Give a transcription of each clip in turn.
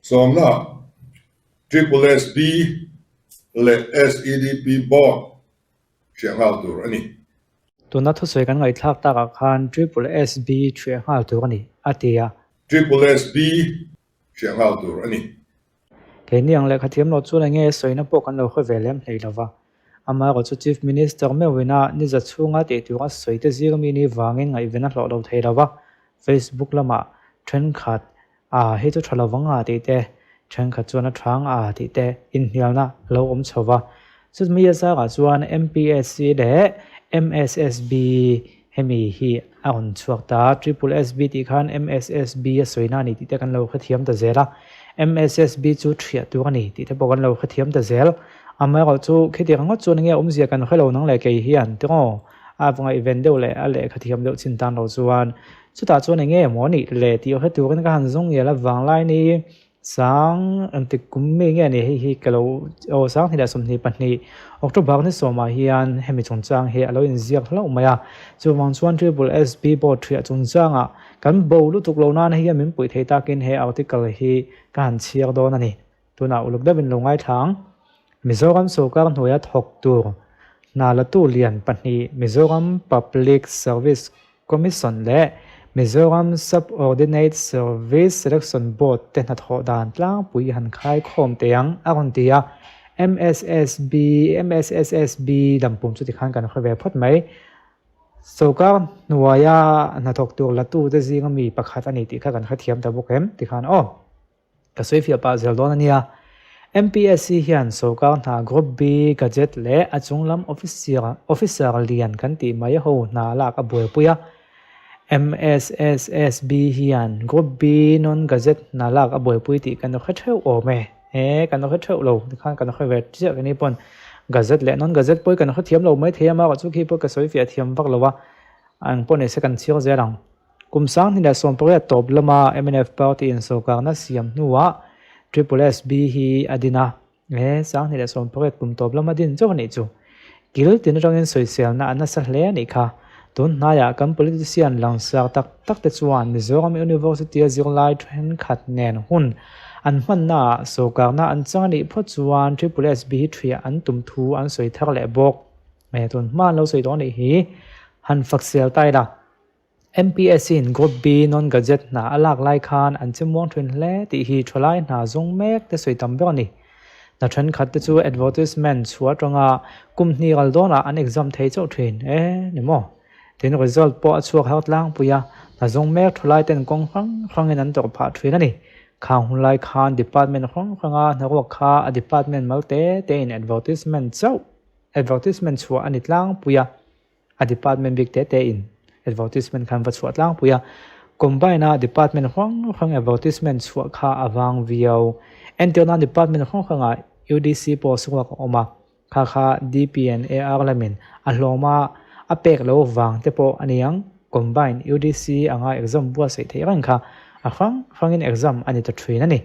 somna triple SB le SEDP board siang hal tur ani tuna thu soi kan ngai thlak taka khan triple SB thre hal tur ani atia triple SB siang hal tur ani ke niang le khathiam lo chu la nge soina po kan lo kho velem hlei lova ama ro chu chief minister me wina ni za chunga te tu a soite zir mi ni wangin ngai vena hlo lo thei lova Facebook lama trend khat he chu thala wanga te te trend khat chuan a thang ti te in hialna lo om chowa chu mi ya sa ga chuan MPSC le MSSB hemi hi a hon chuak ta triple SB ti khan MSSB a soina ni ti te kan lo khathiam ta zera MSSB chu thria tu ani ti te bokan lo khathiam ta zel ama ro chu kheti rang chu nge zia kan khelo nang le ke hian to avanga event deuh le a le khathiam deuh chin tan lo chuan chu ta chu nge mo ni le ti he tu kan ka han zong ya la wang lai ni sang anti kummi nge ni hi kalo o sang hida somni panni october ni soma hian hemi chungchang he alo in ziak hlo maya chu wang chuan triple SB board thria chungchanga kan bo lu tuk lo na hi min pui thei takin he article hi kan chiar don ani tuna uluk da bin longai thang Mizoram Sokar Noya Thok Tur na la tu lian panni Mizoram Public Service Commission le Mizoram Subordinate Service Selection Board te na tho dan tlang pui han khai khom teang aron tia MSSSB dampum chu ti khan kan khave phot mai Sokar Noya na Thok Tur la tu te zinga mi pakhat ani ti kha kan khathiam ta bokem ti khan ka soifia pa zel don ania MPSC hian Sokar na group B gadget le achunglam officer lian kan ti mai ho na la ka boi puya MSSSB hian group B non gadget na la ka boi pui ti kan khatheu o me kan khatheu lo khan kan khavet che ni pon gadget le non gadget poi kan khathiam lo mai thema ka chu khi po ka soifia thiam vak lowa ang pon e second chiang zerang kumsang ni da som proya top lama MNF party in Sokar na siam nuwa triple SB hi adina sang ni da som proya kum top lama din cho ni chu kil tin rangin social na ana sa hle ni kha tun na ya kam politician langsar tak te chuan Mizoram University zirlai thren khat nen hun an man na Sokar na an chang ni pho chuan triple SB thria an tum thu an soi thak le bok me tun man lo soi don ni hi han faksel tai da MPSC in group B non gadget na alak lai khan an chimwang thrin hle ti hi tholai na zong mek te soi tam be ni na than khat te chu advertisement chua tonga kumni gal dona an exam thei chau thrin ni mo tin result po chuak haut lang puya na zong mek tholai ten kong khang in an tor pha thrin ani khang hulai khan department khanga na ro kha a department malte te in advertisement chau advertisement chua ani tlang puya a department big te in advertisement khan va chuat lang puya combine na department khang advertisement chua kha awang vio enterna department khanga UDC po suwa ko oma kha DPNAR lamin a hloma a pek lo wang te po aniang combine UDC anga exam bua sei thei rang kha a khangin exam ani ta thrin ani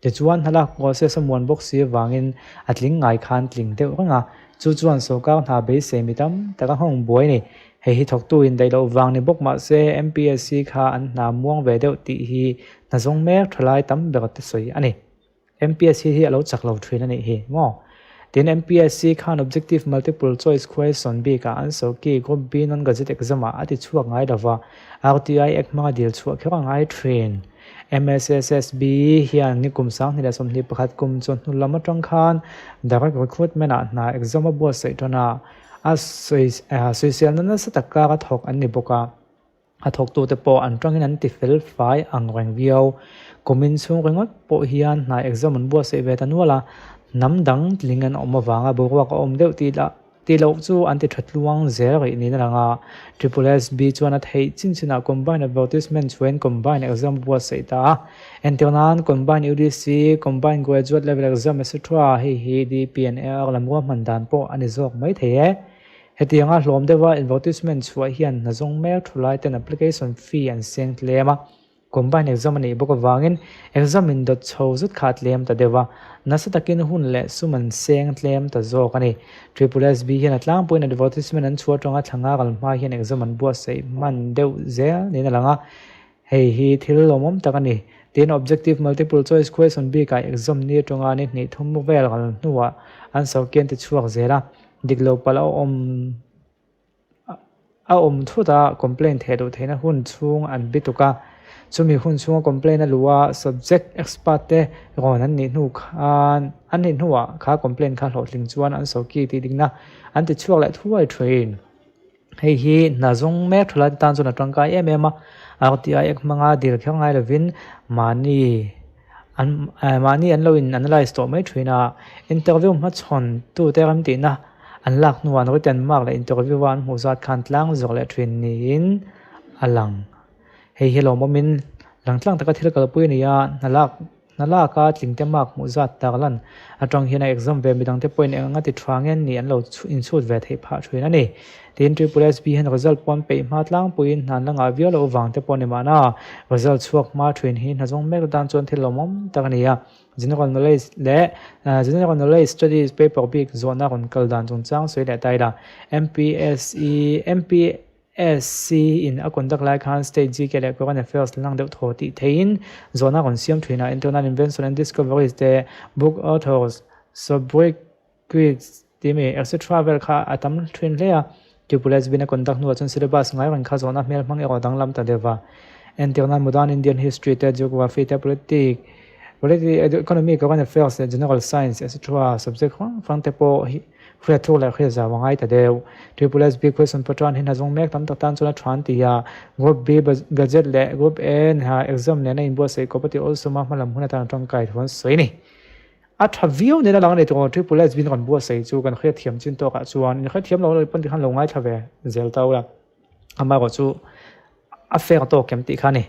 te chuan hala process mon box si wangin atling ngai khan tling te ranga chu chuan Sokar na be se mitam ta hong boi ni hi thok tu in dai lo wang ni bok ma se MPSC kha an na muang ve deuh ti hi na zong mek thlai tam be te soi ani MPSC hi alo chak lo thrin ani hi mo tin MPSC khan objective multiple choice question b ka answer ki group b non gadget exam ati chuak ngai dawa RTI ekma dil chuak khera ngai train MSSSB hian ni kum sang ni da som ni pakhat kum chon nu lama tang khan direct recruitment na exam bo sei tona social na sa taka ka thok an ni boka a thok tu te po an tangin an ti fel fai ang reng vio komin chung rengot po hian na exam an bo sei ve tanwala namdang lingan omawanga bowa ka omdeu ti lo chu anti thatluang zer ri ni ranga triple SB chuan a thei chinchina combine advertisement when combine exam bo sei ta enternan combine UDC combine graduate level exam etc hi DPNR lamwa mandan po ani zok mai the hetianga hlom dewa advertisement chua hian na zong mek thulai ten application fee and seng lema combine exam ani boka wangin exam in dot chhozut khat lem ta dewa nasatakin hun le suman seng tlem ta zo kani triple SB hian atlang point advertisement an chua tonga thanga gal ma hian exam an bua sei man deu zel ni na langa hi thil lomom takani tin objective multiple choice question b ka exam ni tonga ni ni thum vel gal nuwa an so ken ti chuak zela diglo pala thuda complaint hedu theina hun chung an bituka chumi hun chung complaint aluwa subject expert te ron an ni nu khan an ni nuwa kha complaint kha hlothling chuan an so ki ti dingna an ti chuak la thuai train hei hi na zong me thula tan chuna tangka em rti ek manga dil khangai lovin mani an lo in analyze to mai thina interview ma chon tu te ram ti na an lak nuan ro ten mak la interview wan mu zat khan tlang zor le thrin ni in alang hei hello momin langtlang taka thil kal pui ni ya nala ka tlingte mak mu zat taklan atang hina exam ve midang te point anga ti thwangen ni an lo in chut ve thei pha thrin ani tin triple s b hen result pon pe ma tlang puin nan langa vio lo wang te pon ni mana result chuak ma thrin hin ha jong mek dan chon thil lomom takania general knowledge studies paper big zona kon kal dan chung chang soi le tai da MPSC in a conduct like han state g ke le current affairs lang de thoti thein zona kon siam thina internal invention and discoveries the book authors so break quiz timi etc vel kha atam thrin le triple s b na conduct nu chon syllabus ngai ran kha zona mel mang e odang lam ta deva internal modern indian history te geography te politics economy current affairs general science etc subject from te po khre thu la khre za wangai ta deu triple s b question patron hin hazong mek tam ta tan chuna than ti ya group b gadget le group n ha exam ne na in bo sei kopati also ma malam huna ta tong kai thon soi ni a thavio ne la lang ne to triple s b kon bo sei chu kan khre thiam chin to ka chuan in khre thiam lo pon ti khan lo ngai thave zel taula ama ko chu affair to kem ti khani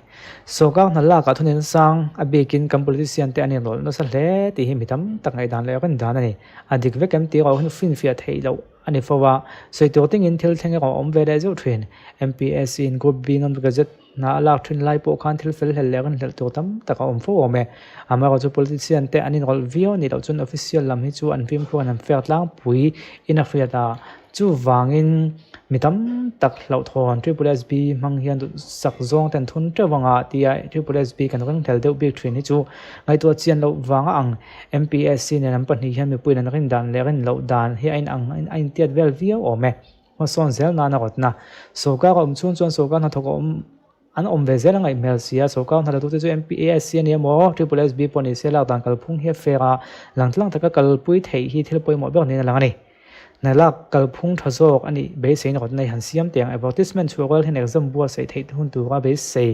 so ka na la ka thunin sang a bekin kam politician te ani lol no sa hle ti hi mitam tak ngai dan le kan dan ani adik ve kem ti ro hin fin fia thei lo ani fowa soi to ting in thil thenge ko om ve da zo thrin MPSC in group b non gadget na la thrin lai po khan thil fel hel le kan hel to tam taka om fo me ama ko chu politician te ani rol vio ni lo chun official lam hi chu an vim ko an fair tlang pui in a fia da chu wangin mitam tak lau thon triple s b mang hian sak zong ten thun tewanga tia triple s b kan rang thel deu big thrin hi chu ngai to chian lo wanga ang MPSC ne nam pani hian mi puin an rin dan le rin lo dan hi ain tiat vel vio o me ma son zel na na rotna so ka om chun so ka na thok an om ve zel ngai mel sia so ka na tu chu MPSC ne mo triple s b poni se la dan kal phung he fera langtlang taka kal pui thei hi thil poi mo ber ne lang ani na la kal phung thazok ani be sei na nei han siam tiang advertisement chual hen exam bua sei thei hun tu ga be sei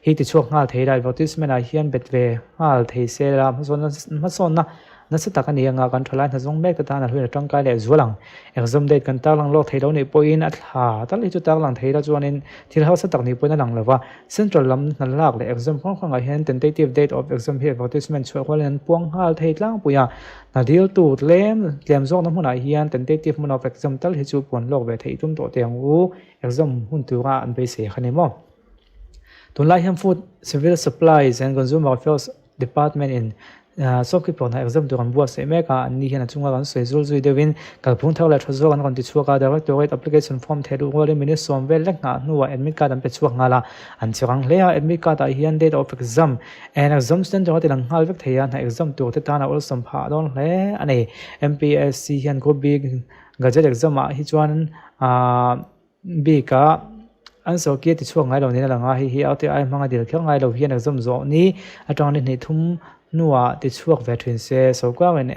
hi ti chuak ngal thei da advertisement a hian betwe ngal thei se la ma son na na se takani anga kan tholai na jong mek ta na hlui tang kai le zulang exam date kan ta lang lo thei lo nei point a thla tal hi chu ta lang thei da chuanin thil ha sa tak ni point na lang lawa central lam na lak le exam khong a hian tentative date of exam hi advertisement chual hen puang hal thei tlang puya na deal tu tlem zok na huna hian tentative mun of exam tal hi chu pon lok ve thei tum to tiang u exam hun tu ga an be se khani mo tunlai hem food civil supplies and consumer affairs department in shopkeeper na exam duran bua se meka ni hian chunga kan soi zui dewin kalphung thawla thazo kan kon ti chuaka direct application form thedu ngole minute som vel lek na nuwa admit card am pe chuak ngala an chirang hlea admit card a hian date of exam and exam center hotel ang hal vek theya na exam tu te tana ol som pha don hle ani MPSC hian go big gadget exam a hi chuan b ka an so ke ti chuak ngai lo ni la nga hi auti ai manga dil khang ngai lo hian exam zo ni atang ni thum nuwa ti chuak ve thrin se so ka wen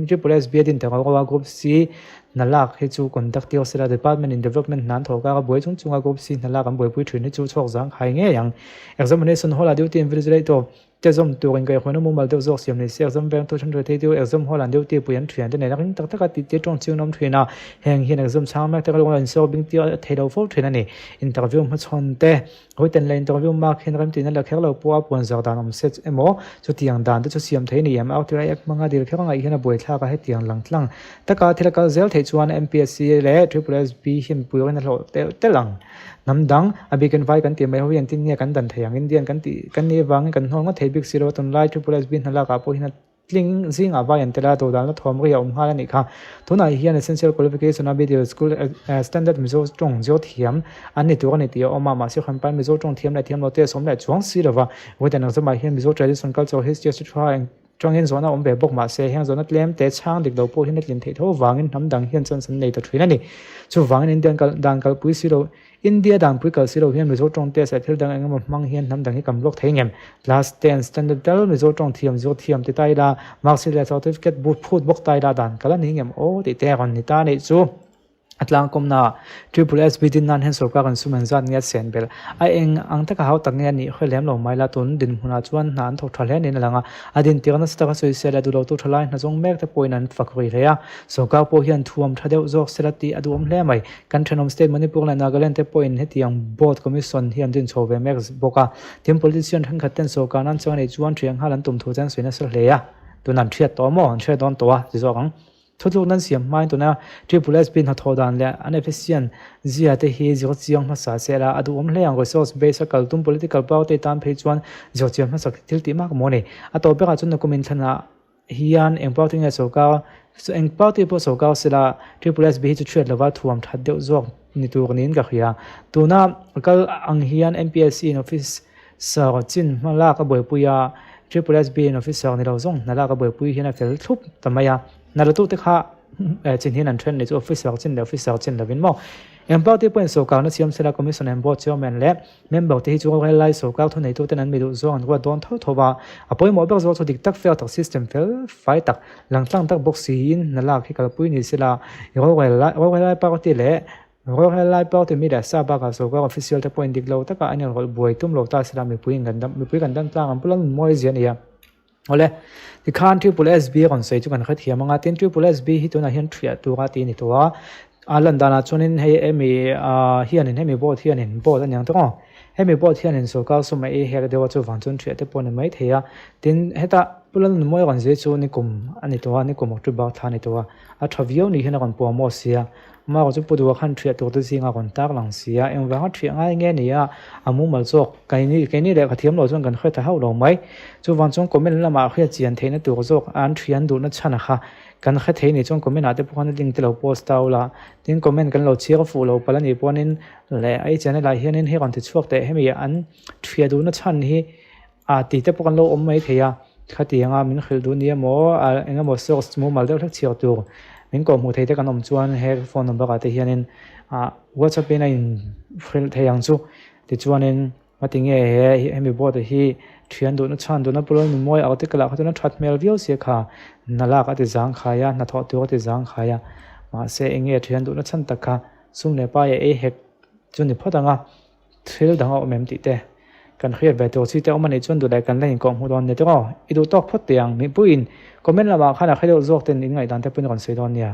triple s b din ta ko group c nalak hi chu conduct sera department in development nan thoka ka boi chunga group c nalak am boi pui thrin chu chok jang khai nge yang examination hall duty invigilator tezom turing kai khono mumal de zok siam ni se exam bank to chan re tu exam hall an duty puyan thrian de na ring tak tak ti te tong chung nom thina heng hin exam chang mak ta ko an so bing ti thelo fo thina ni interview ma chon te hoi ten la interview mark hin ram ti na la khelo puwa pon za dan om set emo chu tiang dan chu siam thei ni am out ra ek manga dil khang ai hena boi thla ka he tiang lang tlang taka thila ka zel thei chuan MPSC le triple s b him puyan na lo te lang namdang abikan vai kan ti mai hoyan tin ne kan dan thayang indian kan ti kan ni wang kan hong ma thei big zero ton lai triple s b na la ka po hina tling zing ava yan tela to dan thom ri om ha ni kha tuna hian essential qualification a video school standard mizo tong jo thiam ani tu ani ti oma ma se khan pan mizo tong thiam la thiam lo te som la chuang si rawa wedan ang zama hian mizo tradition culture history to try trong hian zona om be bok ma se hian zona tlem te chang dik do po hian tlin thei tho wangin nam dang hian chan san nei to thina ni chu wangin indian kal dang kal pui si ro India dang pui kal si ro hian mizo tong te sa thil dang engam mang hian nam dang hi kam lok thei ngem class 10 standard dal mizo tong thiam zo thiam ti tai da marksile certificate boot phut bok tai da dan kala ni ngem o ti te ron ni ta nei chu atlang komna triple s bidin nan hen sorka kan suman zat nge sen bel a eng ang taka haw tak nge ni kholem lo maila tun din huna chuan nan thok thal hen in langa adin tirna sta so sela du lo tu thalai na jong mek te poinan fakri reya sorka po hian thuam thadeu jok selati adum hle mai kan thenom state manipur la nagaland te point hetiang board commission hian din chobe mek boka tim politician thang khaten sorka nan chang nei chuan thiang halan tum thu jang suina sel hleya tunan thiat to mo thre don to wa ji zokang thutluk nan siam mai tuna triple s bin hathodan le anefficient zia te hi zio chiang ma sa sela adu om hle ang resource base kal tum political power te tam phei chuan zio chiang ma sak thil ti mak mo ne ato be ka chun komin thana hian empowering as soka so empowering po soka sela triple s bi chu thret lawa thuam that deu zok ni tu nin ka khia tuna kal ang hian mpsc in office sa chin mala ka boi puya triple s bi in office sa ni lo zong nala ka boi pui hian fel thup tamaya naratu te kha chin hin an thren ni chu officer chin lovin mo empau te point so ka na siam sela commission and board chairman le member te hi chu wel lai so ka thon nei tu ten an mi du zo an wa don thowa apoi mo ber zo chu dik tak fel tak system fel fai tak langtlang tak box in na la khi kal pui ni sela wel lai pa ti le wel lai pa te mi da sa ba ka so ka official te point dik lo ta ka an rol boi tum lo ta sela mi pui kan dam tlang am pulang moi zian ya ole the country police be on say chu kan kha thiam anga tin triple s b hi to na hian thria tu ga ti ni to a alan dana chunin hei emi hian in hemi bot hian in bot anyang to hemi bot hian in so ka so mai he dewa chu wang chun thria te pon mai theya tin heta pulan moi gon je chu ni kum ani to ani kum tu ba thani to a thavio ni hian gon po mo sia ma ko chu pudu khan thria to tu singa gon tak lang sia em wa thria ngai nge ni a amu mal chok kai ni le khathiam lo chon kan khoi ta hau lo mai chu wang chong comment lama khia chian theina tu ko jok an thian du na chana kha kan kha thei ni chong comment ate pon link te lo post taula tin comment kan lo chia fu lo palani ponin le ai channel la hian in he kon ti chuak te hemi an thia du na chan hi a ti te pon lo om mai theya khati anga min khil du ni mo enga mo source mo mal de thak chiak tu min ko mu thei te kan om chuan he phone number ka te hianin whatsapp in fril theyang chu ti chuanin matinge he hemi bo te hi thian du na chan du na pulon moi autte kala khatuna that mail view se kha nala ka te jang khaya na tho tu te jang khaya ma se enge thian du na chan takha sumne pa e hek chuni photanga thil danga omem ti te kan khriat ve to chi te omani chun du dai kan lain ko mu don ne to idu tok phot tiang mi puin comment la ba khana khaido jok ten in ngai dan te pun kon se don nia